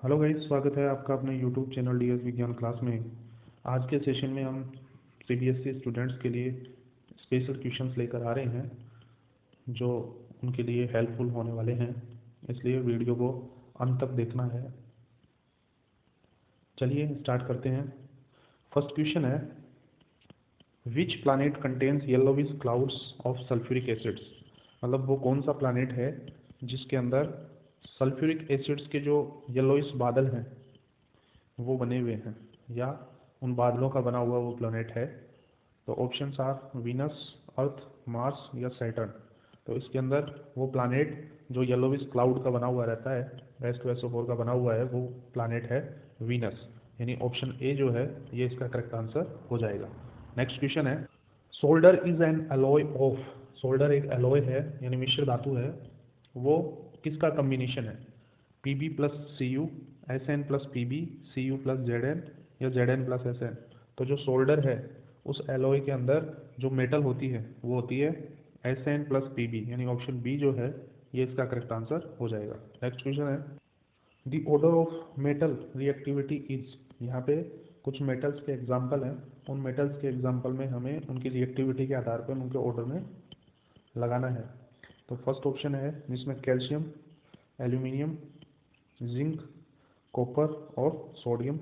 Hello guys, स्वागत है आपका अपने यूट्यूब चैनल डीएस विज्ञान क्लास में। आज के सेशन में हम सीबीएसई स्टूडेंट्स के लिए स्पेशल क्वेश्चंस लेकर आ रहे हैं जो उनके लिए हेल्पफुल होने वाले हैं, इसलिए वीडियो को अंत तक देखना है। चलिए स्टार्ट करते हैं। फर्स्ट क्वेश्चन है, which planet contains yellowish clouds of sulphuric acids. मतलब वो कौन सा प्लानेट है जिसके अंदर सल्फ्यूरिक एसिड्स के जो येलोइश बादल हैं वो बने हुए हैं, या उन बादलों का बना हुआ वो प्लैनेट है। तो options are Venus, Earth, Mars या सैटर्न। तो इसके अंदर वो प्लैनेट जो येलोविश क्लाउड का बना हुआ रहता है, H2SO4 का बना हुआ है, वो प्लैनेट है वीनस। यानी ऑप्शन ए जो है ये इसका करेक्ट आंसर हो जाएगा। नेक्स्ट क्वेश्चन है, solder is an alloy of. Solder एक एलॉय है यानी मिश्र धातु है, वो किसका कम्बिनेशन है? Pb plus C U, Sn plus PB, C U plus Zn या Zn प्लस Sn। तो जो सोल्डर है उस एलॉय के अंदर जो मेटल होती है वो होती है Sn प्लस पीबी, यानी ऑप्शन बी जो है ये इसका करेक्ट आंसर हो जाएगा। नेक्स्ट क्वेश्चन है, the order of metal reactivity is. यहाँ पे कुछ मेटल्स के एग्जाम्पल हैं, उन मेटल्स के एग्जाम्पल में हमें उनकी रिएक्टिविटी के आधार पर उनके ऑर्डर में लगाना है। तो फर्स्ट ऑप्शन है जिसमें कैल्शियम, एल्यूमिनियम, जिंक, कॉपर और सोडियम।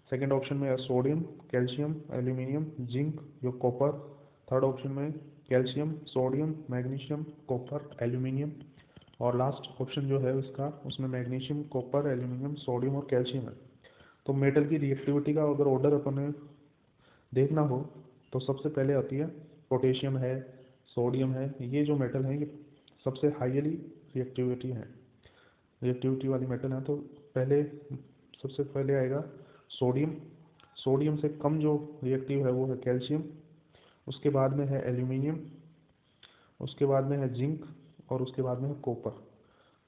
सेकंड ऑप्शन में है सोडियम, कैल्शियम, एल्यूमिनियम, जिंक या कॉपर। थर्ड ऑप्शन में calcium, sodium, magnesium, copper, aluminium. और लास्ट ऑप्शन जो है उसका, उसमें मैग्नीशियम, कॉपर, एल्यूमिनियम, सोडियम और कैल्शियम है। तो मेटल की रिएक्टिविटी का अगर ऑर्डर अपन देखना हो तो सबसे पहले आती है पोटेशियम है, सोडियम है। ये जो मेटल है ये सबसे हाईली रिएक्टिविटी वाली मेटल है। तो पहले सबसे पहले आएगा सोडियम। सोडियम से कम जो रिएक्टिव है वो है कैल्शियम। उसके बाद में है एल्यूमिनियम, उसके बाद में है जिंक और उसके बाद में है कॉपर।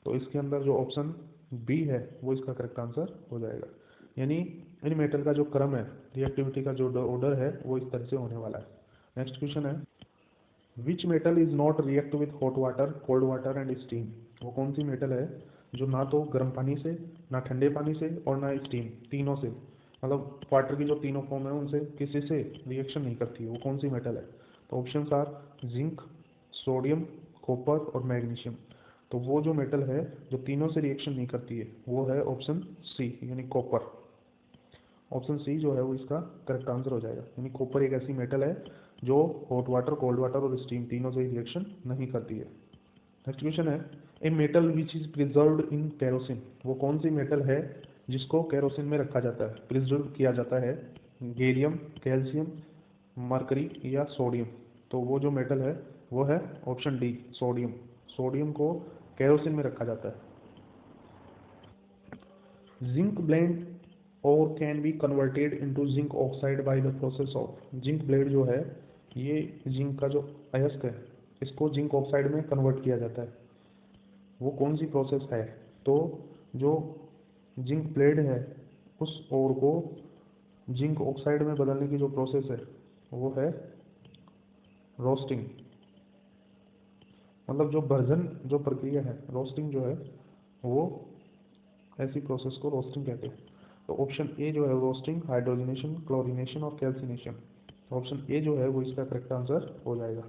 तो इसके अंदर जो ऑप्शन बी है वो इसका करेक्ट आंसर हो जाएगा। यानी इन मेटल का जो क्रम है, रिएक्टिविटी का जो ऑर्डर है वो इस तरह से होने वाला है। नेक्स्ट क्वेश्चन है, which metal is not react with hot water, cold water and steam. वो कौन सी मेटल है जो ना तो गर्म पानी से, ना ठंडे पानी से और ना स्टीम, तीनों से, मतलब वाटर की जो तीनों फॉर्म है उनसे किसी से रिएक्शन नहीं करती है, वो कौन सी मेटल है? तो options are zinc, sodium, copper और मैग्नीशियम। तो वो जो मेटल है जो तीनों से रिएक्शन नहीं करती है वो है ऑप्शन सी यानी कॉपर। ऑप्शन सी जो है वो इसका करेक्ट आंसर हो जाएगा। यानी कॉपर एक ऐसी मेटल है जो हॉट वाटर, कोल्ड वाटर और स्टीम तीनों से रिएक्शन नहीं करती है। नेक्स्ट क्वेश्चन है, a metal which is preserved in kerosene. वो कौन सी मेटल है जिसको केरोसिन में रखा जाता है, प्रिजर्व किया जाता है? गैलियम, कैल्शियम, मरकरी या सोडियम। तो वो जो मेटल है वो है ऑप्शन डी सोडियम। सोडियम को केरोसिन में रखा जाता है। जिंक ब्लेंड और can be converted into zinc oxide by the process of. Zinc blende जो है ये जिंक का जो अयस्क है इसको जिंक ऑक्साइड में कन्वर्ट किया जाता है। वो कौन सी प्रोसेस है? तो जो जिंक ब्लेड है उस ओर को जिंक ऑक्साइड में बदलने की जो प्रोसेस है वो है रोस्टिंग। मतलब जो भर्जन जो प्रक्रिया है, रोस्टिंग जो है, वो ऐसी प्रोसेस को रोस्टिंग कहते हैं। तो ऑप्शन ए जो है रोस्टिंग, हाइड्रोजनेशन, क्लोरीनेशन और कैल्सिनेशन। तो ऑप्शन ए जो है वो इसका करेक्ट आंसर हो जाएगा।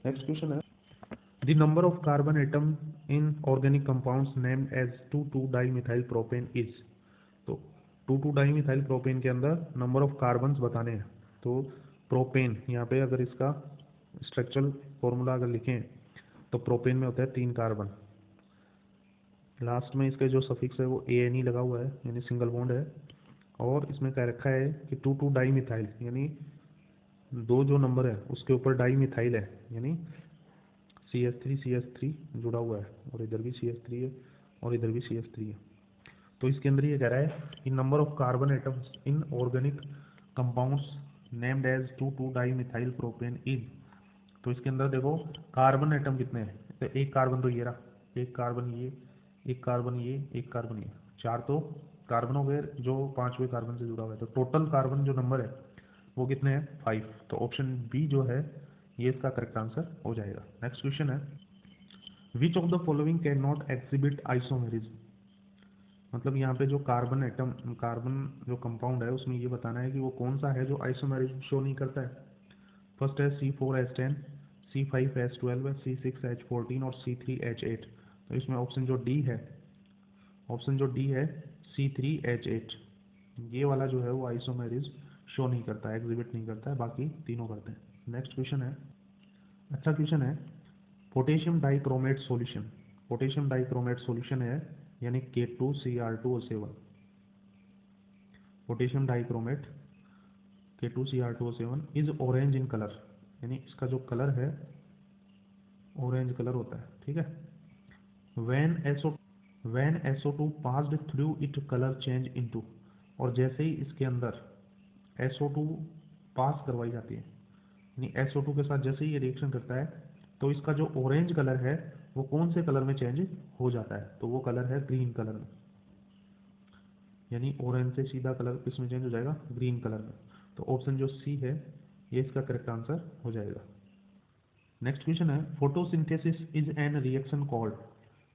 नेक्स्ट क्वेश्चन है, the number of carbon atom in organic compounds named as 2,2-डाइमिथाइल प्रोपेन इज। तो 2,2-डाइमिथाइल प्रोपेन के अंदर नंबर ऑफ कार्बन्स बताने हैं। तो प्रोपेन यहाँ पे अगर इसका स्ट्रक्चरल फॉर्मूला अगर लिखें तो प्रोपेन में होता है 3 कार्बन, लास्ट में इसका जो सफिक्स है वो ANE लगा हुआ है यानी सिंगल बॉन्ड है। और इसमें कह रखा है कि 2,2-डाइमिथाइल यानी दो जो नंबर है उसके ऊपर डाइमिथाइल है, यानी CH3 जुड़ा हुआ है और इधर भी CH3 है और इधर भी CH3 है। तो इसके अंदर ये कह रहा है कि number of carbon atoms in organic compounds named as 2,2-डाइमिथाइल प्रोपेन इज। तो इसके अंदर देखो कार्बन एटम कितने हैं, तो एक कार्बन तो ये रहा, एक कार्बन ये, एक कार्बन ये, एक कार्बन ये, 4 तो कार्बन हो गए जो 5वें कार्बन से जुड़ा हुआ है। तो टोटल कार्बन जो नंबर है वो कितने हैं? 5। तो ऑप्शन बी जो है ये इसका करेक्ट आंसर हो जाएगा। नेक्स्ट क्वेश्चन है, which of the following can not exhibit isomerism. मतलब यहाँ पे जो कार्बन एटम, कार्बन जो कंपाउंड है उसमें ये बताना है कि वो कौन सा है जो आइसोमेरिज्म शो नहीं करता है। फर्स्ट है C4H10, C5H12, C6H14 और C3H8। तो इसमें ऑप्शन जो डी है C3H8, ये वाला जो है वो आइसोमेरिज्म शो नहीं करता है, एग्जिबिट नहीं करता है, बाकी तीनों करते हैं। नेक्स्ट क्वेश्चन है, अच्छा क्वेश्चन है, potassium dichromate solution. Potassium dichromate solution है यानी K2Cr2O7। Potassium dichromate K2Cr2O7 is orange in colour, यानी इसका जो कलर है ऑरेंज कलर होता है, ठीक है। When SO2 passed through it colour change into, और जैसे ही इसके अंदर SO2 पास करवाई जाती है, यानी SO2 के साथ जैसे ही ये रिएक्शन करता है तो इसका जो ऑरेंज कलर है वो कौन से कलर में चेंज हो जाता है, तो वो कलर है ग्रीन कलर में, यानी ऑरेंज से सीधा कलर किस में चेंज हो जाएगा, ग्रीन कलर में। तो ऑप्शन जो सी है ये इसका करेक्ट आंसर हो जाएगा। नेक्स्ट क्वेश्चन है, photosynthesis is an reaction called.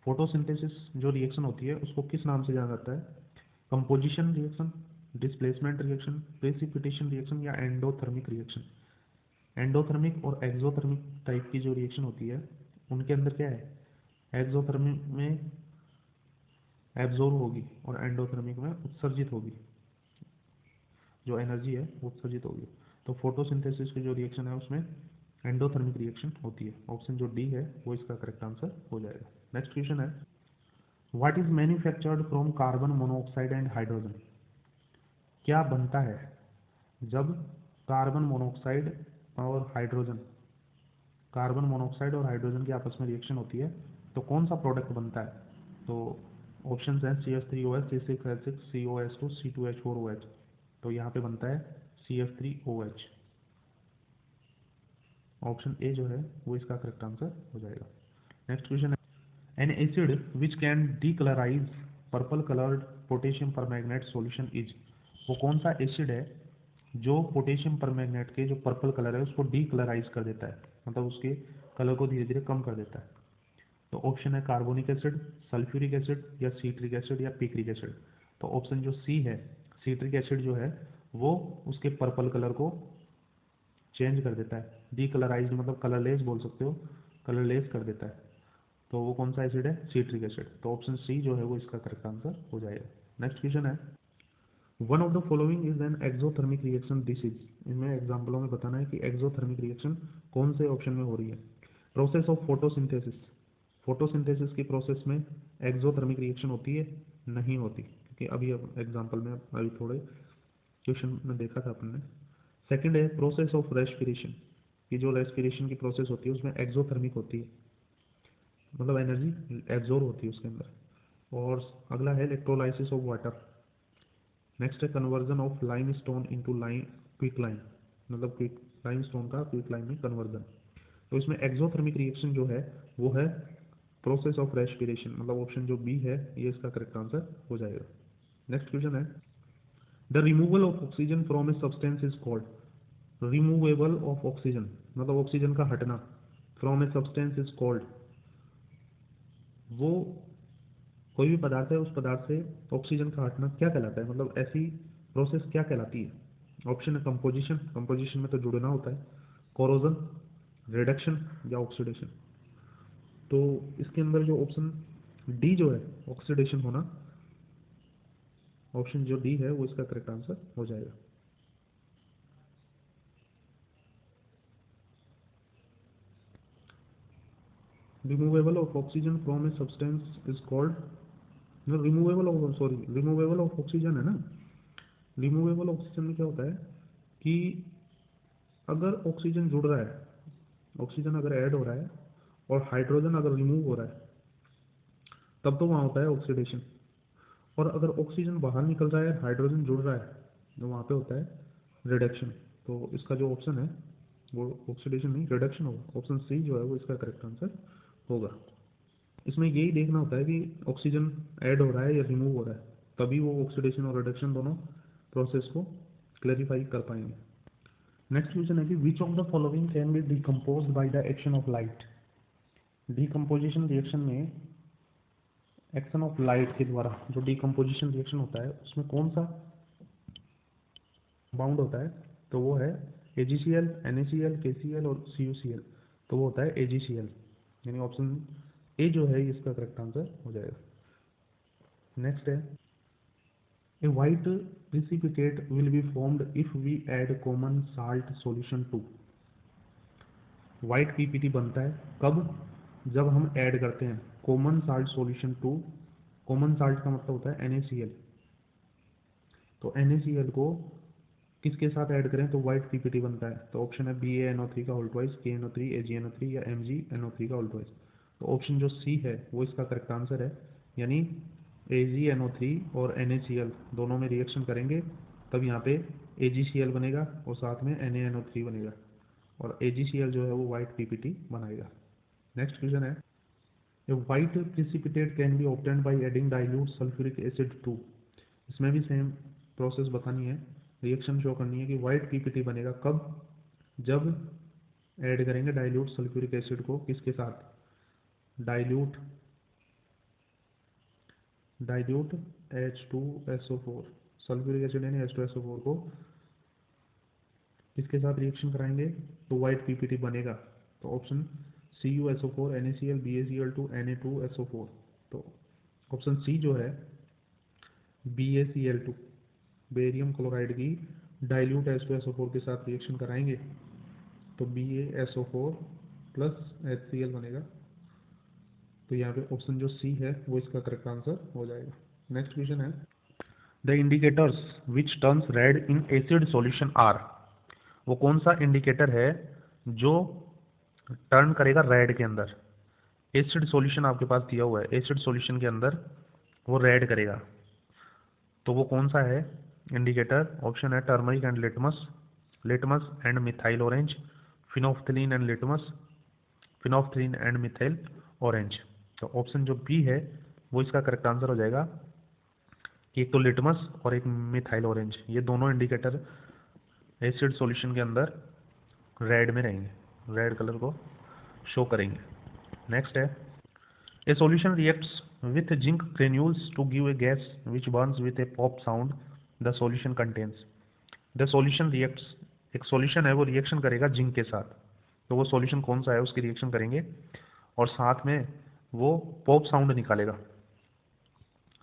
Photosynthesis जो रिएक्शन होती है उसको किस नाम से जाना जाता है, composition reaction, displacement reaction, precipitation reaction या एंडोथर्मिक रिएक्शन। एंडोथर्मिक और एक्सोथर्मिक टाइप की जो रिएक्शन होती है उनके अंदर क्या है, एक्सोथर्मिक में एब्जॉर्ब होगी और एंडोथर्मिक में उत्सर्जित होगी, जो एनर्जी है वो उत्सर्जित होगी। तो फोटोसिंथेसिस की जो रिएक्शन है उसमें एंडोथर्मिक रिएक्शन होती है। ऑप्शन जो डी है वो इसका करेक्ट आंसर हो जाएगा। नेक्स्ट क्वेश्चन है, what is manufactured from carbon monoxide and hydrogen. क्या बनता है जब कार्बन मोनोऑक्साइड और हाइड्रोजन, कार्बन मोनोऑक्साइड और हाइड्रोजन की आपस में रिएक्शन होती है तो कौन सा प्रोडक्ट बनता है। तो ऑप्शन हैं CH3OH, C6H6, COS2, C2H4OH। तो यहाँ पे बनता है CF3OH। ऑप्शन ए जो है वो इसका करेक्ट आंसर हो जाएगा। नेक्स्ट क्वेश्चन है, N acid which can decolourise purple coloured potassium permanganate solution is. वो कौन सा एसिड है जो पोटेशियम परमैंगनेट के जो पर्पल कलर है उसको डीकलराइज कर देता है, मतलब उसके कलर को धीरे धीरे कम कर देता है। तो ऑप्शन है कार्बोनिक एसिड, सल्फ्यूरिक एसिड या सीट्रिक एसिड या पिक्रिक एसिड। तो ऑप्शन जो सी है, सीट्रिक एसिड जो है वो उसके पर्पल कलर को चेंज कर देता है, डीकलराइज मतलब कलरलेस बोल सकते हो, कलरलेस कर देता है। तो वो कौन सा एसिड है, सीट्रिक एसिड। तो ऑप्शन सी जो है वो इसका करेक्ट आंसर हो जाएगा। नेक्स्ट क्वेश्चन है, one of the following is an exothermic reaction this is. इनमें एग्जाम्पलों में बताना है कि एक्सोथर्मिक रिएक्शन कौन से ऑप्शन में हो रही है। प्रोसेस ऑफ फोटोसिंथेसिस, फोटोसिंथेसिस की प्रोसेस में एक्सोथर्मिक रिएक्शन होती है, नहीं होती, क्योंकि अभी एग्जाम्पल में अभी थोड़े क्वेश्चन में देखा था अपन ने। सेकंड है प्रोसेस ऑफ रेस्पिरेशन, कि जो रेस्पिरेशन की प्रोसेस होती है उसमें एक्सोथर्मिक होती है, मतलब एनर्जी एब्जॉर्ब होती है उसके अंदर। और अगला है इलेक्ट्रोलाइसिस ऑफ वाटर। नेक्स्ट है conversion of lime stone into quick lime, मतलब क्विक लाइम स्टोन का क्विक लाइम में कन्वर्जन। तो इसमें एक्सोथर्मिक रिएक्शन जो है वो है प्रोसेस ऑफ रेस्पिरेशन, मतलब ऑप्शन जो बी है ये इसका करेक्ट आंसर हो जाएगा। नेक्स्ट क्वेश्चन है, the removal of oxygen from a substance is called. Removable of oxygen मतलब ऑक्सीजन का हटना, from a substance is called, वो कोई भी पदार्थ है उस पदार्थ से ऑक्सीजन का हटना क्या कहलाता है, मतलब ऐसी प्रोसेस क्या कहलाती है। ऑप्शन है कंपोजिशन, कंपोजिशन में तो जुड़ना होता है, कोरोजन, रिडक्शन या ऑक्सीडेशन। तो इसके अंदर जो ऑप्शन डी जो है ऑक्सीडेशन होना, ऑप्शन जो डी है वो इसका करेक्ट आंसर हो जाएगा। Removable of oxygen from a substance is called, removable of oxygen है ना। रिमूवेबल ऑक्सीजन में क्या होता है कि अगर ऑक्सीजन जुड़ रहा है, ऑक्सीजन अगर ऐड हो रहा है और हाइड्रोजन अगर रिमूव हो रहा है तब तो वहाँ होता है ऑक्सीडेशन। और अगर ऑक्सीजन बाहर निकल रहा है, हाइड्रोजन जुड़ रहा है, तो वहाँ पे होता है रिडक्शन। तो इसका जो ऑप्शन है वो ऑक्सीडेशन नहीं रिडक्शन होगा। ऑप्शन सी जो है वो इसका करेक्ट आंसर होगा। इसमें यही देखना होता है कि ऑक्सीजन ऐड हो रहा है या रिमूव हो रहा है, तभी वो ऑक्सीडेशन और रिडक्शन दोनों प्रोसेस को क्लैरिफाई कर पाएंगे। नेक्स्ट क्वेश्चन है कि विच of the following can be decomposed by the action of light. Decomposition reaction में एक्शन ऑफ लाइट के द्वारा जो डिकम्पोजिशन रिएक्शन होता है उसमें कौन सा बाउंड होता है, तो वो है AgCl, NaCl, KCl और CuCl, तो वो होता है AgCl, यानी ऑप्शन ए जो है इसका करेक्ट आंसर हो जाएगा। नेक्स्ट है a white precipitate will be formed if we add common salt solution to। White PPT बनता है कब, जब हम ऐड करते हैं common salt solution to. Common salt का मतलब होता है NaCl, तो NaCl को किसके साथ ऐड करें तो वाइट पीपीटी बनता है, तो ऑप्शन है BaNO3 का होल ट्वाइस, KNO3, AgNO3 या MgNO3 का होल ट्वाइस, तो ऑप्शन जो सी है वो इसका करेक्ट आंसर है, यानी AgNO3 और NaCl दोनों में रिएक्शन करेंगे तब यहाँ पे AgCl बनेगा और साथ में NaNO3 बनेगा और AgCl जो है वो वाइट पीपीटी बनाएगा। नेक्स्ट क्वेश्चन है a white precipitate can be obtained by adding dilute sulfuric acid to। इसमें भी सेम प्रोसेस बतानी है, रिएक्शन शो करनी है कि वाइट पीपीटी बनेगा कब, जब ऐड करेंगे डाइल्यूट सल्फ्यूरिक एसिड को किसके साथ, डाइल्यूट H2SO4, सल्फ्यूरिक एसिड यानी H2SO4 को किसके साथ रिएक्शन कराएंगे तो वाइट पीपीटी बनेगा, तो option CuSO4, NaCl, BaCl2, Na2SO4, तो ऑप्शन सी जो है BaCl2 बेरियम क्लोराइड की डाइल्यूट H2SO4 के साथ रिएक्शन कराएंगे तो BaSO4 प्लस HCl बनेगा, तो यहाँ पे ऑप्शन जो सी है वो इसका करेक्ट आंसर हो जाएगा। नेक्स्ट क्वेश्चन है the indicators which turns red in acid solution are. वो कौन सा इंडिकेटर है जो टर्न करेगा रेड के अंदर, एसिड सॉल्यूशन आपके पास दिया हुआ है, एसिड सॉल्यूशन के अंदर वो रेड करेगा, तो वो कौन सा है इंडिकेटर, ऑप्शन है turmeric and litmus, litmus and methyl orange, phenolphthalein and litmus, phenolphthalein and methyl orange, तो ऑप्शन जो बी है वो इसका करेक्ट आंसर हो जाएगा कि एक तो लिटमस और एक मिथाइल ऑरेंज, ये दोनों इंडिकेटर एसिड सॉल्यूशन के अंदर रेड में रहेंगे, रेड कलर को शो करेंगे। नेक्स्ट है a solution reacts with zinc granules to give a gas which burns with a pop sound the solution contains. The solution reacts, एक सॉल्यूशन है वो रिएक्शन करेगा जिंक के साथ, तो वो सॉल्यूशन कौन सा है उसकी रिएक्शन करेंगे और साथ में वो पॉप साउंड निकालेगा,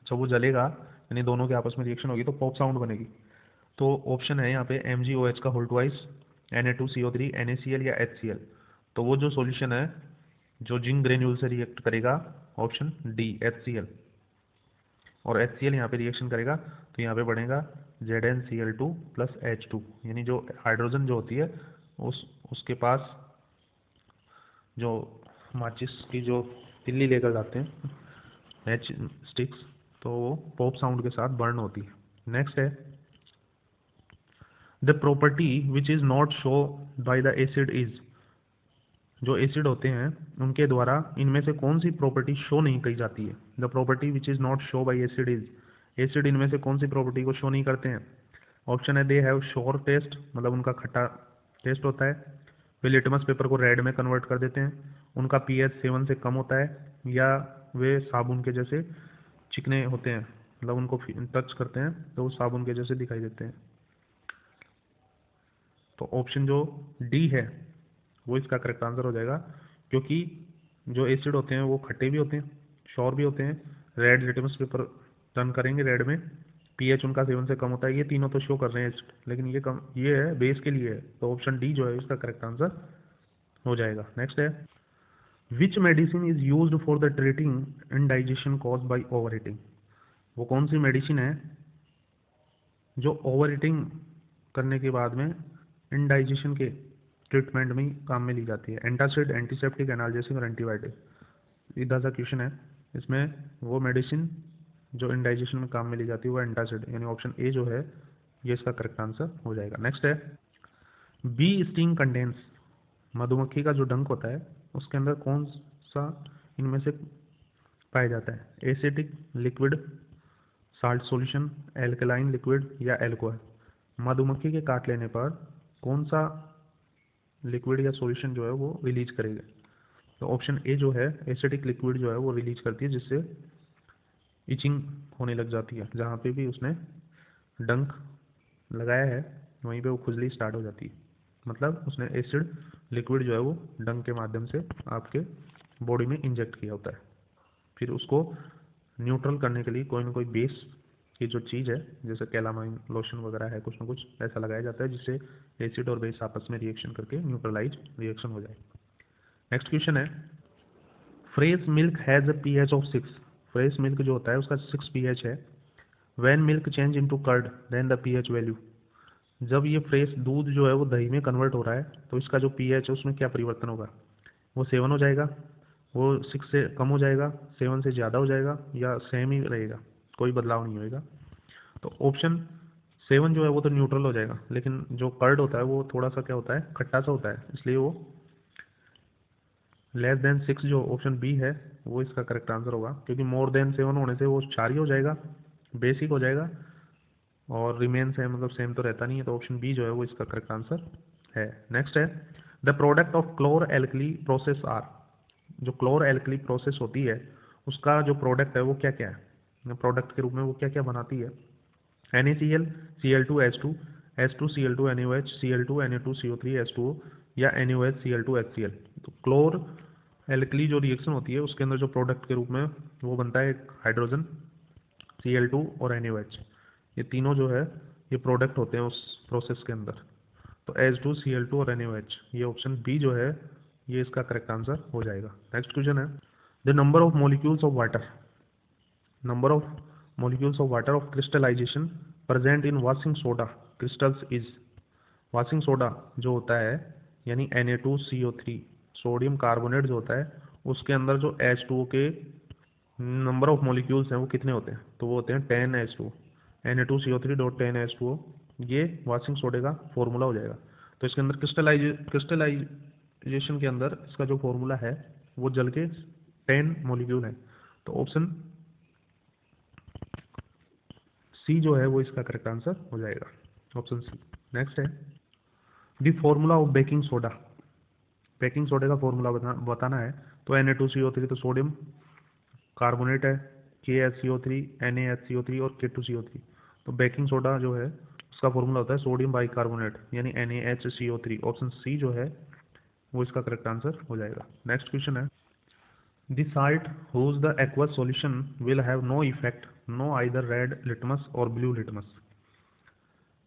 जब वो जलेगा यानी दोनों के आपस में रिएक्शन होगी तो पॉप साउंड बनेगी, तो ऑप्शन है यहाँ पे MgOH का होल ट्वाइस, Na2CO3, NaCl या HCl, तो वो जो सॉल्यूशन है जो जिंक ग्रेन्यूल से रिएक्ट करेगा ऑप्शन डी HCl, और HCl यहाँ पे रिएक्शन करेगा तो यहाँ पे बनेगा ZnCl2 प्लस H2, यानी जो हाइड्रोजन जो होती है उसके पास जो माचिस की जो तिल्ली लेकर जाते हैं मैच स्टिक्स, तो वो पॉप साउंड के साथ बर्न होती है। नेक्स्ट है the property which is not show by the acid is. जो एसिड होते हैं उनके द्वारा इनमें से कौन सी प्रॉपर्टी शो नहीं की जाती है, the property which is not show by acid is, acid इनमें से कौन सी प्रॉपर्टी को शो नहीं करते हैं, ऑप्शन है दे हैव शोर टेस्ट, मतलब उनका खट्टा टेस्ट होता है, वे लिटमस पेपर को रेड में कन्वर्ट कर देते हैं, उनका pH 7 से कम होता है, या वे साबुन के जैसे चिकने होते हैं, मतलब उनको टच करते हैं तो वो साबुन के जैसे दिखाई देते हैं, तो ऑप्शन जो डी है वो इसका करेक्ट आंसर हो जाएगा, क्योंकि जो एसिड होते हैं वो खट्टे भी होते हैं, शोर भी होते हैं, रेड लिटमस पेपर टर्न करेंगे रेड में, pH उनका 7 से कम होता है, ये तीनों तो शो कर रहे हैं एसिड, लेकिन ये कम ये है बेस के लिए है, तो ऑप्शन डी जो है इसका करेक्ट आंसर हो जाएगा। नेक्स्ट है which medicine is used for the treating indigestion cause by over eating. वो कौन सी मेडिसिन है जो ओवर ईटिंग करने के बाद में इंडाइजेशन के ट्रीटमेंट में काम में ली जाती है, एंटासिड, एंटीसेप्टिक, एनाल्जेसिक और एंटीबायोटिक, सीधा सा क्वेश्चन है, इसमें वो मेडिसिन जो इंडाइजेशन में काम में ली जाती है वो एंटासिड, यानी ऑप्शन ए जो है ये इसका करेक्ट आंसर हो जाएगा। नेक्स्ट है बी स्टिंग कंटेन्स, मधुमक्खी का जो डंक होता है उसके अंदर कौन सा इनमें से पाया जाता है, acetic liquid, salt solution, alkaline liquid या एल्कोहल। मधुमक्खी के काट लेने पर कौन सा लिक्विड या सॉल्यूशन जो है वो रिलीज करेगा, तो ऑप्शन ए जो है एसिटिक लिक्विड जो है वो रिलीज करती है, जिससे इचिंग होने लग जाती है, जहाँ पे भी उसने डंक लगाया है वहीं पे वो खुजली स्टार्ट हो जाती है। मतलब उसने एसिड लिक्विड जो है वो डंक के माध्यम से आपके बॉडी में इंजेक्ट किया होता है। फिर उसको न्यूट्रल करने के लिए कोई ना कोई बेस की जो चीज़ है, जैसे कैलामाइन लोशन वगैरह है, कुछ ना कुछ ऐसा लगाया जाता है जिससे एसिड और बेस आपस में रिएक्शन करके न्यूट्रलाइज रिएक्शन हो जाए। नेक्स्ट क्वेश्चन है, fresh milk has a pH of 6। Fresh milk जो होता है उसका 6 pH है। When milk change into curd then the pH value. जब ये फ्रेश दूध जो है वो दही में कन्वर्ट हो रहा है तो इसका जो pH है उसमें क्या परिवर्तन होगा? वो 7 हो जाएगा, वो 6 से कम हो जाएगा, 7 से ज़्यादा हो जाएगा, या सेम ही रहेगा, कोई बदलाव नहीं होएगा? तो ऑप्शन 7 जो है वो तो न्यूट्रल हो जाएगा, लेकिन जो कर्ड होता है वो थोड़ा सा क्या होता है, खट्टा सा होता है, इसलिए वो लेस देन 6 जो ऑप्शन बी है वो इसका करेक्ट आंसर होगा, क्योंकि मोर देन 7 होने से वो क्षारीय हो जाएगा, बेसिक हो जाएगा, और रिमेन सेम मतलब सेम तो रहता नहीं है, तो ऑप्शन बी जो है वो इसका करेक्ट आंसर है। नेक्स्ट है, the product of chlor alkali process are. जो क्लोर एल्कली प्रोसेस होती है उसका जो प्रोडक्ट है वो क्या क्या है, प्रोडक्ट के रूप में वो क्या क्या बनाती है? NaCl, Cl2H2, H2Cl2 NaOH, Cl2 Na2CO3 H2O, या NaOH Cl2 HCl। तो क्लोर एल्कली जो रिएक्शन होती है उसके अंदर जो प्रोडक्ट के रूप में वो बनता है एक हाइड्रोजन, Cl2 और NaOH। ये तीनों जो है ये प्रोडक्ट होते हैं उस प्रोसेस के अंदर। तो H2 Cl2 और NaOH, ये ऑप्शन बी जो है ये इसका करेक्ट आंसर हो जाएगा। नेक्स्ट क्वेश्चन है, the number of molecules of water, number of molecules of water of crystallization present in washing soda crystals is। washing soda जो होता है यानी Na2CO3 सोडियम कार्बोनेट जो होता है उसके अंदर जो H2O के नंबर ऑफ मॉलिक्यूल्स हैं वो कितने होते हैं? तो वो होते हैं 10H2O, Na2CO3.10H2O। ये वॉशिंग सोडे का फॉर्मूला हो जाएगा। तो इसके अंदर क्रिस्टलाइजेशन के अंदर इसका जो फॉर्मूला है वो जल के 10 मॉलिक्यूल है। तो ऑप्शन सी जो है वो इसका करेक्ट आंसर हो जाएगा, ऑप्शन सी। नेक्स्ट है, the formula of baking soda. Baking सोडे का फॉर्मूला बताना है। तो Na2CO3 तो सोडियम कार्बोनेट है, KHCO3, NaHCO3 और K2CO3। तो बेकिंग सोडा जो है उसका फॉर्मूला होता है सोडियम बाइकार्बोनेट यानी NaHCO3। ऑप्शन सी जो है वो इसका करेक्ट आंसर हो जाएगा। नेक्स्ट क्वेश्चन है, the salt whose the aqueous solution will have no effect, no either red litmus or blue litmus।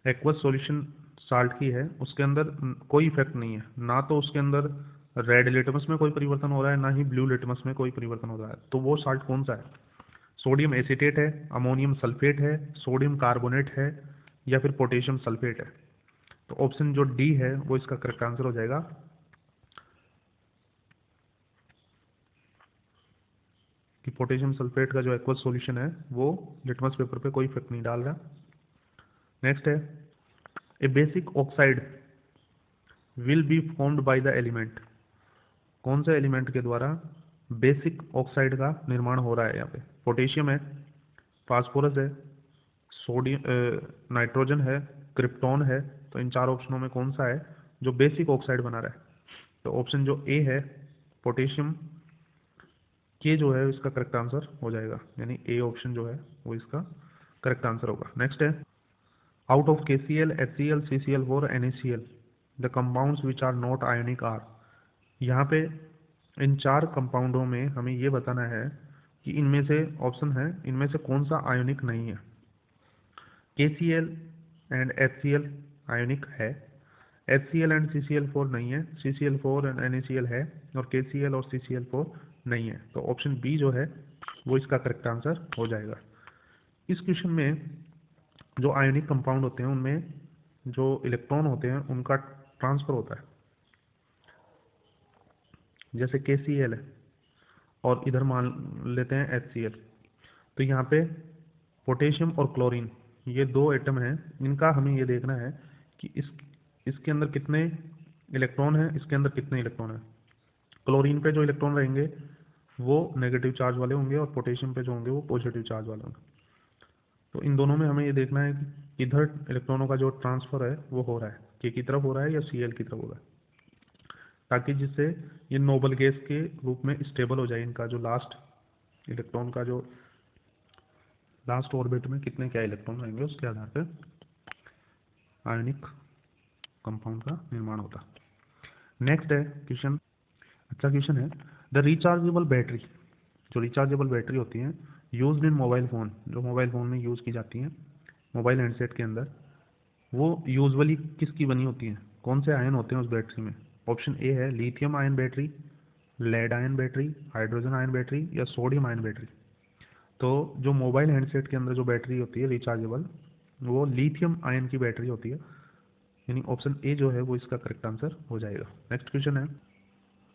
aqueous solution salt की है उसके अंदर कोई इफेक्ट नहीं है, ना तो उसके अंदर रेड लिटमस में कोई परिवर्तन हो रहा है ना ही ब्लू लिटमस में कोई परिवर्तन हो रहा है। तो वो साल्ट कौन सा है? सोडियम एसीटेट है, अमोनियम सल्फेट है, सोडियम कार्बोनेट है, या फिर पोटेशियम सल्फेट है? तो ऑप्शन जो डी है वो इसका करेक्ट आंसर हो जाएगा, कि पोटेशियम सल्फेट का जो एक्वस सॉल्यूशन है वो लिटमस पेपर पे कोई इफेक्ट नहीं डाल रहा। नेक्स्ट है, a basic oxide will be formed by the element. कौन से एलिमेंट के द्वारा बेसिक ऑक्साइड का निर्माण हो रहा है? यहाँ पे पोटेशियम है, फास्फोरस है, सोडियम नाइट्रोजन है, क्रिप्टॉन है। तो इन चार ऑप्शनों में कौन सा है जो बेसिक ऑक्साइड बना रहा है? तो ऑप्शन जो ए है पोटेशियम के जो है इसका करेक्ट आंसर हो जाएगा, यानी ए ऑप्शन जो है वो इसका करेक्ट आंसर होगा। नेक्स्ट है, out of KCl, HCl, CCl4, NaCl the compounds which are not ionic are. यहाँ पे इन चार कंपाउंडों में हमें ये बताना है कि इनमें से ऑप्शन है इनमें से कौन सा आयोनिक नहीं है। KCl एंड HCl आयोनिक है, HCl एंड CCl4 नहीं है, CCl4 एंड NaCl है, और KCl और CCl4 नहीं है। तो ऑप्शन बी जो है वो इसका करेक्ट आंसर हो जाएगा। इस क्वेश्चन में जो आयोनिक कंपाउंड होते हैं उनमें जो इलेक्ट्रॉन होते हैं उनका ट्रांसफर होता है, जैसे KCl है और इधर मान लेते हैं HCl। तो यहाँ पे पोटेशियम और क्लोरीन ये दो एटम हैं, इनका हमें ये देखना है कि इसके अंदर कितने इलेक्ट्रॉन हैं, इसके अंदर कितने इलेक्ट्रॉन हैं। क्लोरीन पे जो इलेक्ट्रॉन रहेंगे वो नेगेटिव चार्ज वाले होंगे और पोटेशियम पे जो होंगे वो पॉजिटिव चार्ज वाले होंगे। तो इन दोनों में हमें ये देखना है कि इधर इलेक्ट्रॉनों का जो ट्रांसफर है वो हो रहा है, K की तरफ हो रहा है या Cl की तरफ हो रहा है, ताकि जिससे ये नोबल गैस के रूप में स्टेबल हो जाए। इनका जो लास्ट इलेक्ट्रॉन का जो लास्ट ऑर्बिट में कितने क्या इलेक्ट्रॉन रहेंगे उसके आधार पर आयनिक कंपाउंड का निर्माण होता। नेक्स्ट है क्वेश्चन, अच्छा क्वेश्चन है, द रिचार्जेबल बैटरी, जो रिचार्जेबल बैटरी होती है यूज्ड इन मोबाइल फ़ोन, जो मोबाइल फ़ोन में यूज़ की जाती हैं मोबाइल हैंडसेट के अंदर, वो यूजुअली किसकी बनी होती हैं, कौन से आयन होते हैं उस बैटरी में? ऑप्शन ए है lithium ion battery, lead ion battery, hydrogen ion battery या सोडियम आयन बैटरी। तो जो मोबाइल हैंडसेट के अंदर जो बैटरी होती है रिचार्जेबल, वो लिथियम आयन की बैटरी होती है, यानी ऑप्शन ए जो है वो इसका करेक्ट आंसर हो जाएगा। नेक्स्ट क्वेश्चन है,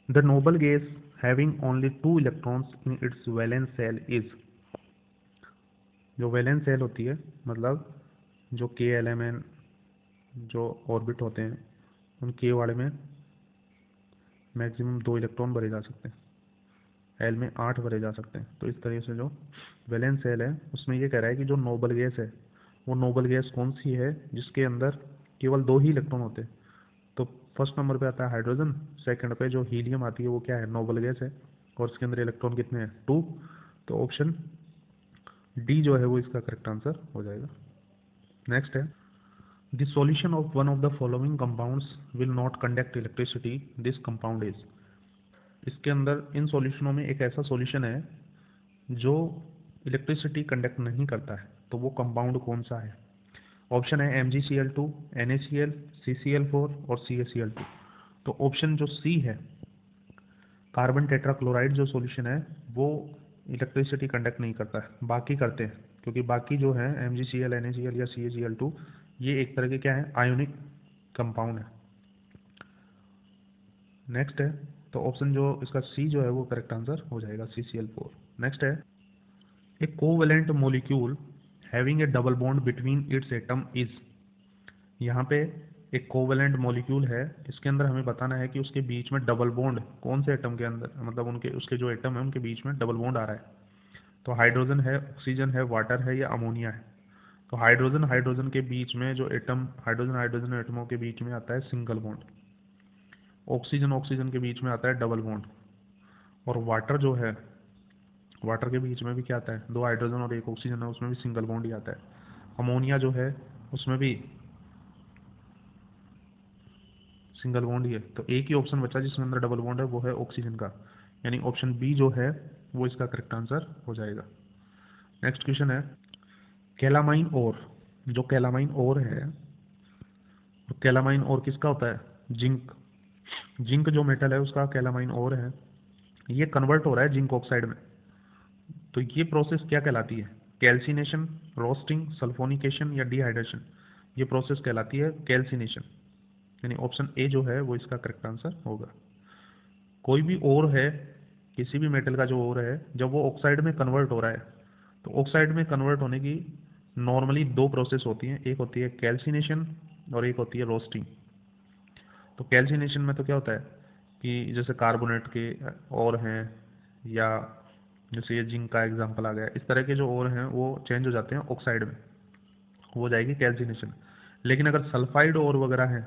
the noble gas having only 2 electrons in its valence shell is, जो वैलेंस शेल होती है मतलब जो के एलिमेंट जो ऑर्बिट होते हैं उन के वाले में मैक्सिमम 2 इलेक्ट्रॉन भरे जा सकते हैं, एल में 8 भरे जा सकते हैं। तो इस तरीके से जो वैलेंस शेल है उसमें ये कह रहा है कि जो नोबल गैस है वो नोबल गैस कौन सी है जिसके अंदर केवल 2 ही इलेक्ट्रॉन होते हैं। तो फर्स्ट नंबर पे आता है हाइड्रोजन, सेकंड पे जो हीलियम आती है वो क्या है, नोबल गैस है, और इसके अंदर इलेक्ट्रॉन कितने हैं, 2। तो ऑप्शन डी जो है वो इसका करेक्ट आंसर हो जाएगा। नेक्स्ट है, the solution of one of the following compounds will not conduct electricity, this compound is, इसके अंदर इन सॉल्यूशनों में एक ऐसा सॉल्यूशन है जो इलेक्ट्रिसिटी कंडक्ट नहीं करता है, तो वो कंपाउंड कौन सा है? ऑप्शन है MgCl2, NaCl, CCl4 और CaCl2। तो ऑप्शन जो सी है कार्बन टेट्राक्लोराइड जो सॉल्यूशन है वो इलेक्ट्रिसिटी कंडक्ट नहीं करता है, बाकी करते हैं, क्योंकि बाकी जो है MgCl, NaCl या CaCl2 ये एक तरह के क्या है, आयोनिक कंपाउंड है। नेक्स्ट है, तो ऑप्शन जो इसका सी जो है वो करेक्ट आंसर हो जाएगा, CCl4। नेक्स्ट है, ए covalent molecule having A double bond between its atom is, यहाँ पे एक कोवेलेंट मॉलिक्यूल है, इसके अंदर हमें बताना है कि उसके बीच में डबल बॉन्ड कौन से एटम के अंदर, मतलब उनके उसके जो एटम है उनके बीच में डबल बॉन्ड आ रहा है। तो हाइड्रोजन है, ऑक्सीजन है, वाटर है या अमोनिया है। तो हाइड्रोजन हाइड्रोजन के बीच में जो एटम, हाइड्रोजन हाइड्रोजन एटमों के बीच में आता है सिंगल बॉन्ड, ऑक्सीजन ऑक्सीजन के बीच में आता है डबल बॉन्ड, और वाटर जो है वाटर के बीच में भी क्या आता है, 2 हाइड्रोजन और 1 ऑक्सीजन है उसमें भी सिंगल बॉन्ड ही आता है। अमोनिया जो है उसमें भी सिंगल बॉन्ड ही है। तो एक ही ऑप्शन बचा जिसमें अंदर डबल बॉन्ड है, वो है ऑक्सीजन का, यानी ऑप्शन बी जो है वो इसका करेक्ट आंसर हो जाएगा। नेक्स्ट क्वेश्चन है, कैलामाइन ओर, जो कैलामाइन ओर है, तो कैलामाइन ओर किसका होता है, जिंक, जिंक जो मेटल है उसका कैलामाइन ओर है, ये कन्वर्ट हो रहा है जिंक ऑक्साइड में। तो ये प्रोसेस क्या कहलाती है, कैल्सिनेशन, रोस्टिंग, सल्फोनिकेशन या डिहाइड्रेशन? ये प्रोसेस कहलाती है कैल्सिनेशन, यानी ऑप्शन ए जो है वो इसका करेक्ट आंसर होगा। कोई भी ओर है, किसी भी मेटल का जो ओर है, जब वो ऑक्साइड में कन्वर्ट हो रहा है, तो ऑक्साइड में कन्वर्ट होने की नॉर्मली 2 प्रोसेस होती हैं, एक होती है कैल्सिनेशन और एक होती है रोस्टिंग। तो कैल्सिनेशन में तो क्या होता है कि जैसे कार्बोनेट के ओर हैं, या जैसे ये जिंक का एग्जांपल आ गया, इस तरह के जो ओर हैं वो चेंज हो जाते हैं ऑक्साइड में, हो जाएगी कैल्सिनेशन। लेकिन अगर सल्फाइड ओर वगैरह है,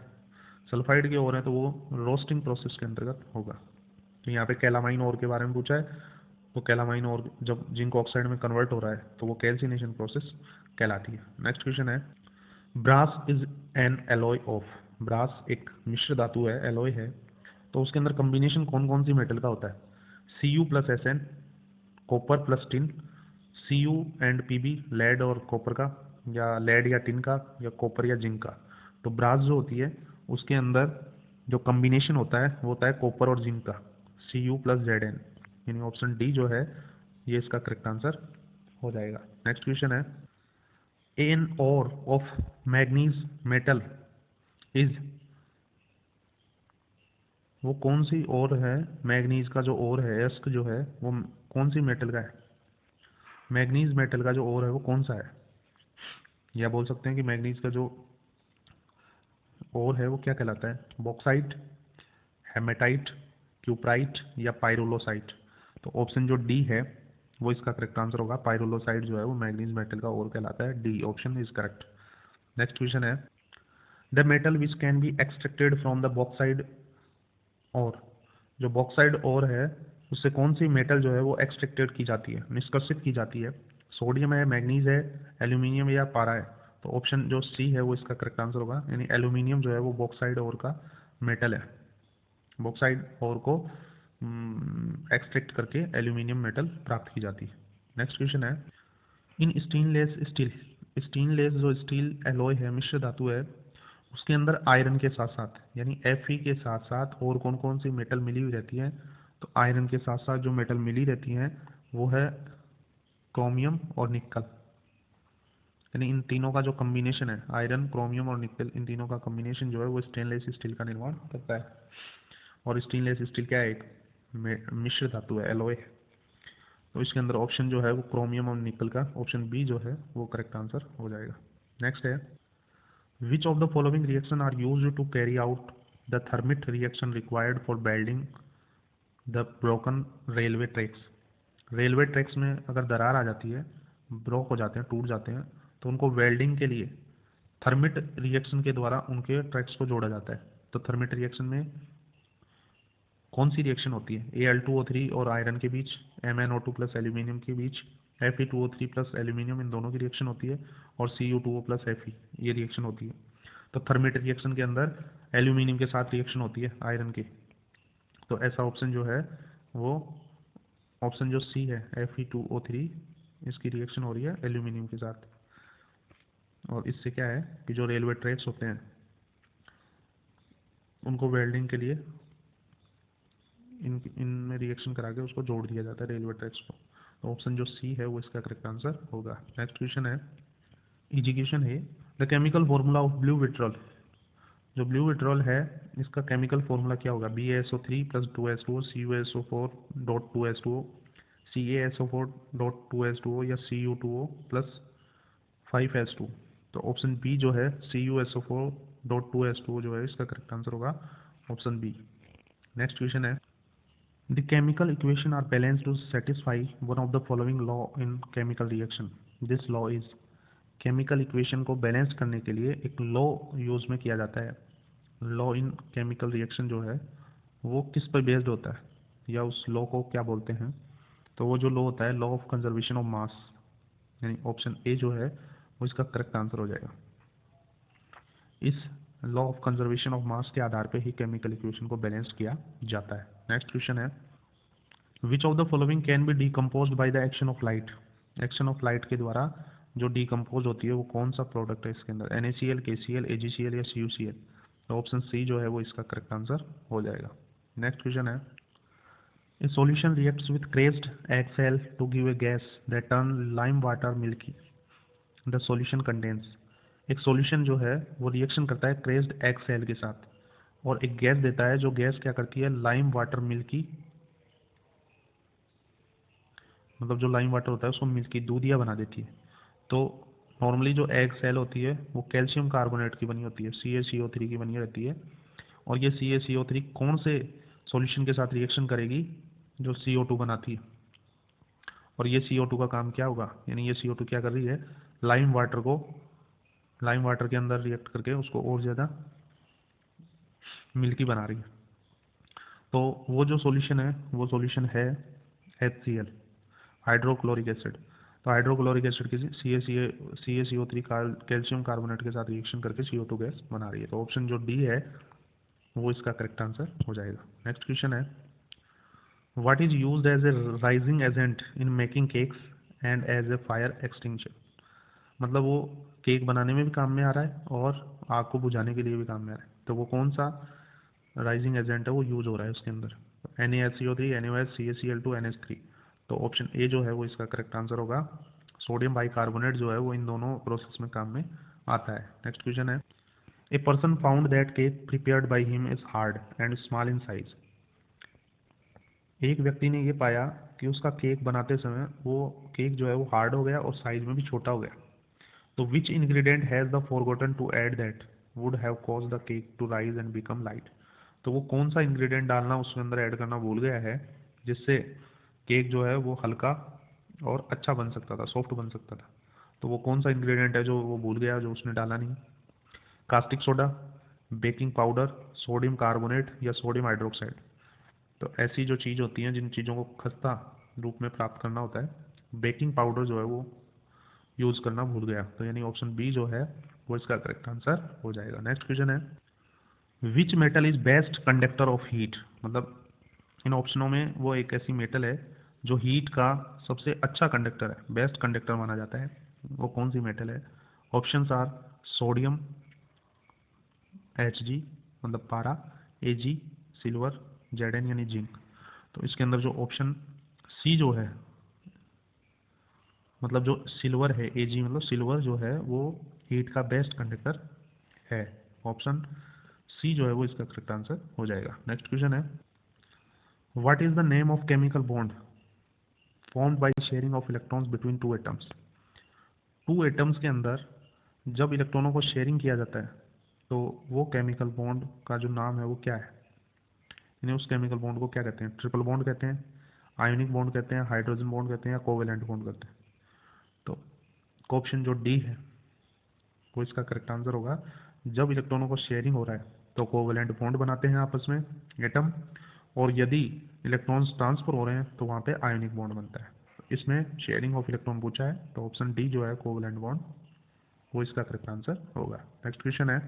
सल्फाइड के ओर है, तो वो रोस्टिंग प्रोसेस के अंतर्गत होगा। तो यहाँ पे कैलामाइन ओर के बारे में पूछा है, तो कैलामाइन ओर जब जिंक ऑक्साइड में कन्वर्ट हो रहा है तो वो कैल्सिनेशन प्रोसेस कहलाती है। नेक्स्ट क्वेश्चन है, brass is an alloy of, brass एक मिश्र धातु है, एलॉय है, तो उसके अंदर कॉम्बिनेशन कौन कौन सी मेटल का होता है, Cu plus Sn, copper plus tin, Cu and Pb, lead और कॉपर का, या लेड या टिन का, या कॉपर या जिंक का। तो ब्रास जो होती है उसके अंदर जो कॉम्बिनेशन होता है वो होता है कॉपर और जिंक का, Cu प्लस Zn, यानी ऑप्शन डी जो है ये इसका करेक्ट आंसर हो जाएगा। नेक्स्ट क्वेश्चन है, an ore of manganese metal is, वो कौन सी ओर है, मैग्नीज का जो ओर है, एस्क जो है वो कौन सी मेटल का है, मैग्नीज मेटल का जो ओर है वो कौन सा है? या बोल सकते हैं कि मैग्नीज का जो ओर है वो क्या कहलाता है, बॉक्साइट, हेमेटाइट, क्यूप्राइट या पाइरोलोसाइट? तो ऑप्शन जो डी है वो इसका करेक्ट आंसर होगा, पाइरोलोसाइट जो है वो मैग्नीज मेटल का ओर कहलाता है, D option is correct. Next question है, the metal which can be extracted from the bauxite ore, जो बॉक्साइड ओर है उससे कौन सी मेटल जो है वो एक्सट्रैक्टेड की जाती है, निष्कर्षित की जाती है? सोडियम है, मैग्नीज है, एल्यूमिनियम या पारा है। तो ऑप्शन जो सी है वो इसका करेक्ट आंसर होगा, यानी एल्यूमिनियम जो है वो बॉक्साइड ओर का मेटल है। बॉक्साइड ओर को एक्सट्रैक्ट करके एल्यूमिनियम मेटल प्राप्त की जाती है। नेक्स्ट क्वेश्चन है, इन स्टेनलेस स्टील, स्टेनलेस जो स्टील एलॉय है, मिश्र धातु है, उसके अंदर आयरन के साथ साथ यानी Fe के साथ साथ और कौन कौन सी मेटल मिली हुई रहती है? तो आयरन के साथ साथ जो मेटल मिली रहती हैं वो है क्रोमियम और निकल। यानी इन तीनों का जो कम्बिनेशन है, आयरन, क्रोमियम और निकल, इन तीनों का कम्बिनेशन जो है वो स्टेनलेस स्टील का निर्माण करता है। और स्टेनलेस स्टील क्या है? एक मिश्र धातु है, एलॉय है। तो इसके अंदर ऑप्शन जो है वो क्रोमियम और निकल का ऑप्शन बी जो है वो करेक्ट आंसर हो जाएगा। नेक्स्ट है, which of the following reaction are used to carry out the thermite reaction required for welding the broken railway tracks. Railway tracks में अगर दरार आ जाती है, ब्रोक हो जाते हैं, टूट जाते हैं, तो उनको वेल्डिंग के लिए थर्मिट रिएक्शन के द्वारा उनके ट्रैक्स को जोड़ा जाता है। तो थर्मिट रिएक्शन में कौन सी रिएक्शन होती है? Al2O3 और आयरन के बीच, MnO2 प्लस एल्यूमिनियम के बीच, Fe2O3 प्लस एल्यूमिनियम, इन दोनों की रिएक्शन होती है, और Cu2O प्लस Fe, ये रिएक्शन होती है। तो थर्मिट रिएक्शन के अंदर एल्यूमिनियम के साथ रिएक्शन होती है आयरन की। तो ऐसा ऑप्शन जो है वो ऑप्शन जो सी है, Fe2O3, इसकी रिएक्शन हो रही है एल्यूमिनियम के साथ। और इससे क्या है कि जो रेलवे ट्रैक्स होते हैं उनको वेल्डिंग के लिए इनमें रिएक्शन करा के उसको जोड़ दिया जाता है रेलवे ट्रैक्स को। तो ऑप्शन जो सी है वो इसका करेक्ट आंसर होगा। नेक्स्ट क्वेश्चन है, इजी क्वेश्चन है, the chemical formula of blue vitriol. जो ब्लू विट्रॉल है इसका केमिकल फॉर्मूला क्या होगा? BaSO3 plus 2H2O, CuSO4 dot 2H2O, CaSO4 dot 2H2O या Cu2O प्लस 5H2। तो ऑप्शन बी जो है CuSO4 डॉट 2H2O जो है इसका करेक्ट आंसर होगा, ऑप्शन बी। नेक्स्ट क्वेश्चन है, the chemical equation are balanced to satisfy one of the following law in chemical reaction. This law is, chemical equation को balance करने के लिए एक लॉ यूज में किया जाता है। लॉ इन केमिकल रिएक्शन जो है वो किस पर बेस्ड होता है या उस लॉ को क्या बोलते हैं? तो वो जो लॉ होता है, law of conservation of mass, यानी ऑप्शन ए जो है वो इसका करेक्ट आंसर हो जाएगा। इस law of conservation of mass के आधार पर ही केमिकल इक्वेशन को बैलेंस किया जाता है। नेक्स्ट क्वेश्चन है, which of the following can be decompose by the action of light. Action of light के द्वारा जो डिकम्पोज होती है वो कौन सा प्रोडक्ट है इसके अंदर? NaCl, KCl, AgCl या CuCl। तो ऑप्शन सी जो है वो इसका करेक्ट आंसर हो जाएगा। नेक्स्ट क्वेश्चन है, a solution reacts with crushed egg shell to give a gas that turn lime water milky, the solution contains. एक सॉल्यूशन जो है वो रिएक्शन करता है क्रेज्ड एग सेल के साथ और एक गैस देता है, जो गैस क्या करती है? लाइम वाटर मिल्की, मतलब जो लाइम वाटर होता है उसको मिल्की, दूधिया बना देती है। तो नॉर्मली जो एग सेल होती है वो कैल्शियम कार्बोनेट की बनी होती है, CaCO3 की बनी रहती है। और ये CaCO3 कौन से सॉल्यूशन के साथ रिएक्शन करेगी? जो CO2 बनाती है। और ये CO2 का काम क्या होगा? यानी ये CO2 क्या कर रही है? लाइम वाटर को, लाइम वाटर के अंदर रिएक्ट करके उसको और ज़्यादा मिल्की बना रही है। तो वो जो सॉल्यूशन है वो सॉल्यूशन है HCl, हाइड्रोक्लोरिक एसिड। तो हाइड्रोक्लोरिक एसिड की CaCO3 कैल्शियम कार्बोनेट के साथ रिएक्शन करके CO2 गैस बना रही है। तो ऑप्शन जो डी है वो इसका करेक्ट आंसर हो जाएगा। नेक्स्ट क्वेश्चन है, what is used as a raising agent in making cakes and as a fire extinguisher. मतलब वो केक बनाने में भी काम में आ रहा है और आग को बुझाने के लिए भी काम में आ रहा है। तो वो कौन सा राइजिंग एजेंट है वो यूज हो रहा है उसके अंदर? NaSCO3, NaOH, CaCl2, NH3। तो ऑप्शन ए जो है वो इसका करेक्ट आंसर होगा। सोडियम बाइकार्बोनेट जो है वो इन दोनों प्रोसेस में काम में आता है। नेक्स्ट क्वेश्चन है, a person found that cake prepared by him is hard and small in size. एक व्यक्ति ने ये पाया कि उसका केक बनाते समय वो केक जो है वो हार्ड हो गया और साइज में भी छोटा हो गया। तो which ingredient has the forgotten to add that would have cause the cake to rise and become light. तो वो कौन सा इंग्रेडिएंट डालना उसके अंदर ऐड करना भूल गया है जिससे केक जो है वो हल्का और अच्छा बन सकता था, सॉफ्ट बन सकता था। तो वो कौन सा इंग्रेडिएंट है जो वो भूल गया, जो उसने डाला नहीं? Caustic soda, baking powder, sodium carbonate या सोडियम हाइड्रोक्साइड। तो ऐसी जो चीज़ होती हैं जिन चीज़ों को खस्ता रूप में प्राप्त करना होता है, बेकिंग पाउडर जो है वो यूज़ करना भूल गया। तो यानी ऑप्शन बी जो है वो इसका करेक्ट आंसर हो जाएगा। नेक्स्ट क्वेश्चन है, which metal is best conductor of heat. मतलब इन ऑप्शनों में वो एक ऐसी मेटल है जो हीट का सबसे अच्छा कंडक्टर है, बेस्ट कंडक्टर माना जाता है, वो कौन सी मेटल है। ऑप्शंस आर सोडियम, Hg मतलब पारा, Ag सिल्वर, Zn यानी जिंक। तो इसके अंदर जो ऑप्शन सी जो है, मतलब जो सिल्वर है, Ag मतलब सिल्वर जो है वो हीट का बेस्ट कंडक्टर है। ऑप्शन सी जो है वो इसका करेक्ट आंसर हो जाएगा। नेक्स्ट क्वेश्चन है, what is the name of chemical bond formed by sharing of electrons between two atoms. Two atoms के अंदर जब इलेक्ट्रॉनों को शेयरिंग किया जाता है तो वो केमिकल बॉन्ड का जो नाम है वो क्या है, यानी उस केमिकल बॉन्ड को क्या कहते हैं। ट्रिपल बॉन्ड कहते हैं, आयोनिक बॉन्ड कहते हैं, हाइड्रोजन बॉन्ड कहते हैं, या कोवेलेंट बॉन्ड कहते हैं। तो ऑप्शन जो डी है वो इसका करेक्ट आंसर होगा। जब इलेक्ट्रॉनों को शेयरिंग हो रहा है तो कोवेलेंट बॉन्ड बनाते हैं आपस में एटम, और यदि इलेक्ट्रॉन्स ट्रांसफर हो रहे हैं तो वहाँ पे आयोनिक बॉन्ड बनता है। इसमें शेयरिंग ऑफ इलेक्ट्रॉन पूछा है तो ऑप्शन डी जो है कोवेलेंट बॉन्ड वो इसका करेक्ट आंसर होगा। नेक्स्ट क्वेश्चन है,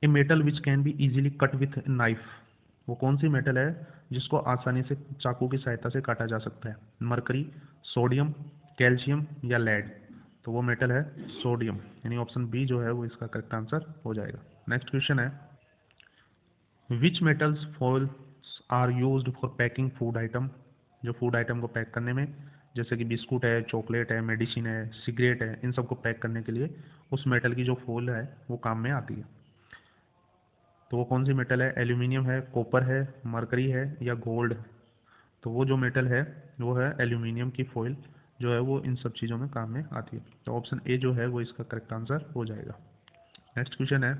a metal which can be easily cut with knife. वो कौन सी मेटल है जिसको आसानी से चाकू की सहायता से काटा जा सकता है। मरकरी, सोडियम, कैल्शियम या लेड। तो वो मेटल है सोडियम, यानी ऑप्शन बी जो है वो इसका करेक्ट आंसर हो जाएगा। नेक्स्ट क्वेश्चन है, which metals foils are used for packing food item. जो फूड आइटम को पैक करने में, जैसे कि बिस्कुट है, चॉकलेट है, मेडिसिन है, सिगरेट है, इन सबको पैक करने के लिए उस मेटल की जो फॉइल है वो काम में आती है। तो वो कौन सी मेटल है, एल्यूमिनियम है, कॉपर है, मरकरी है या गोल्ड। तो वो जो मेटल है वो है एल्यूमिनियम की फॉइल जो है वो इन सब चीज़ों में काम में आती है। तो ऑप्शन ए जो है वो इसका करेक्ट आंसर हो जाएगा। नेक्स्ट क्वेश्चन है,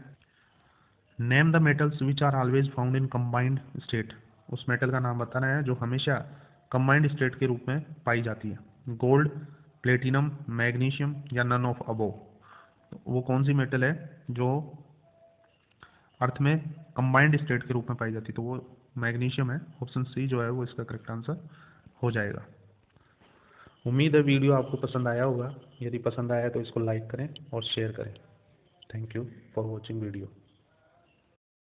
name the metals which are always found in combined state. उस मेटल का नाम बताना है जो हमेशा कंबाइंड स्टेट के रूप में पाई जाती है। गोल्ड, प्लेटिनम, मैग्नीशियम या नन ऑफ अबोव। तो वो कौन सी मेटल है जो अर्थ में कंबाइंड स्टेट के रूप में पाई जाती है। तो वो मैग्नीशियम है। ऑप्शन सी जो है वो इसका करेक्ट आंसर हो जाएगा। उम्मीद है वीडियो आपको पसंद आया होगा। यदि पसंद आया तो इसको लाइक करें और शेयर करें। Thank you for watching video.